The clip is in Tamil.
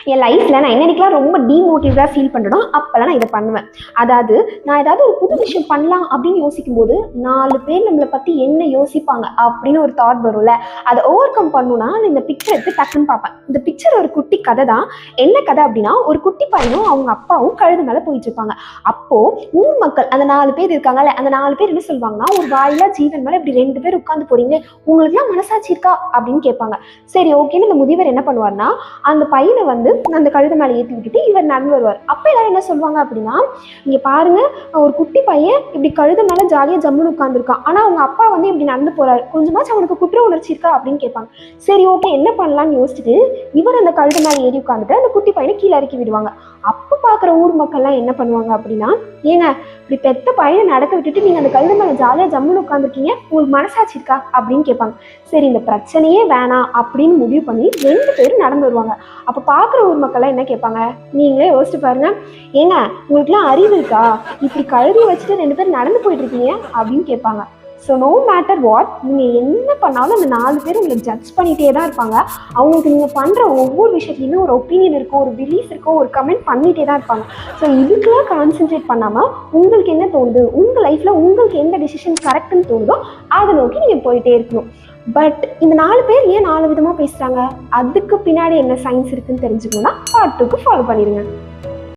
என் லைஃப்பில் நான் என்னென்னக்கெலாம் ரொம்ப டீமோட்டிவேட்டாக ஃபீல் பண்ணுறனோ அப்போல்லாம் நான் இதை பண்ணுவேன். அதாவது நான் ஏதாவது ஒரு புது விஷயம் பண்ணலாம் அப்படின்னு யோசிக்கும்போது 4 பேர் நம்மளை பற்றி என்ன யோசிப்பாங்க அப்படின்னு ஒரு தாட் வரும்ல, அதை ஓவர் கம் பண்ணணும்னா நான் இந்த பிக்சர் எடுத்து டக்குன்னு பார்ப்பேன். இந்த பிக்சர் ஒரு குட்டி கதை தான். என்ன கதை அப்படின்னா, ஒரு குட்டி பையனும் அவங்க அப்பாவும் கழுது மேலே போயிட்டு இருப்பாங்க. அப்போது ஊர் மக்கள் அந்த 4 பேர் இருக்காங்கல்ல, அந்த 4 பேர் என்ன சொல்லுவாங்கன்னா, ஒரு வாயிலா ஜீவன் மேலே இப்படி 2 பேர் உட்காந்து போறீங்க, உங்களுக்குலாம் மனசாட்சி இருக்கா அப்படின்னு கேட்பாங்க. சரி ஓகேன்னு இந்த முதியவர் என்ன பண்ணுவார்னா, அந்த பையனை வந்து அந்த கழுதை மேலே ஏற்றி விட்டுட்டு இவர் நடந்து வருவார். அப்போ எல்லாரும் என்ன சொல்லுவாங்க அப்படின்னா, இங்கே பாருங்க, ஒரு குட்டி பையன் இப்படி கழுதை மேலே ஜாலியாக ஜம்முன்னு உட்காந்துருக்கான், ஆனால் அவங்க அப்பா வந்து இப்படி நடந்து போறாரு, கொஞ்சமாச்சும் அவனுக்கு குற்ற உணர்ச்சி இருக்கா அப்படின்னு கேட்பாங்க. சரி ஓகே என்ன பண்ணலாம்னு யோசிச்சுட்டு இவர் அந்த கழுதை மேலே ஏறி உட்காந்துட்டு அந்த குட்டி பையனை கீழே இறக்கி விடுவாங்க. அப்போ பார்க்குற ஊர் மக்கள்லாம் என்ன பண்ணுவாங்க அப்படின்னா, ஏங்க இப்படி பெத்த பையனை நடக்க விட்டுட்டு நீங்கள் அந்த கழுதை மேலே ஜாலியாக ஜம்முன்னு உட்காந்துருக்கீங்க, உங்களுக்கு மனசாட்சி இருக்கா அப்படின்னு கேட்பாங்க. சரி இந்த பிரச்சனையே வேணாம் அப்படின்னு முடிவு பண்ணி 2 பேரும் நடந்து வருவாங்க. அப்போ பார்க்குற ஊர் மக்கள்லாம் என்ன கேட்பாங்க, நீங்களே யோசிச்சு பாருங்க, ஏங்க உங்களுக்குலாம் அறிவு இருக்கா, இப்படி கழுதியை வச்சுட்டு 2 பேர் நடந்து போயிட்டு இருக்கீங்க அப்படின்னு கேட்பாங்க. ஸோ நோ மேட்டர் வாட், நீங்கள் என்ன பண்ணாலும் அந்த 4 பேர் உங்களை ஜட்ஜ் பண்ணிகிட்டே தான் இருப்பாங்க. அவங்களுக்கு நீங்கள் பண்ணுற ஒவ்வொரு விஷயத்துலையுமே ஒரு ஒப்பீனியன் இருக்கும், ஒரு பிலீஃப் இருக்கும், ஒரு கமெண்ட் பண்ணிகிட்டே தான் இருப்பாங்க. ஸோ இதுக்கெல்லாம் கான்சென்ட்ரேட் பண்ணாமல் உங்களுக்கு என்ன தோணுது, உங்கள் லைஃப்பில் உங்களுக்கு எந்த டிசிஷன் கரெக்டுன்னு தோணுதோ அதை நோக்கி நீங்கள் போயிட்டே இருக்கணும். பட் இந்த 4 பேர் ஏன் 4 விதமாக பேசுகிறாங்க, அதுக்கு பின்னாடி என்ன சயின்ஸ் இருக்குன்னு தெரிஞ்சுக்கணும்னா பார்ட் 2க்கு ஃபாலோ பண்ணிடுங்க.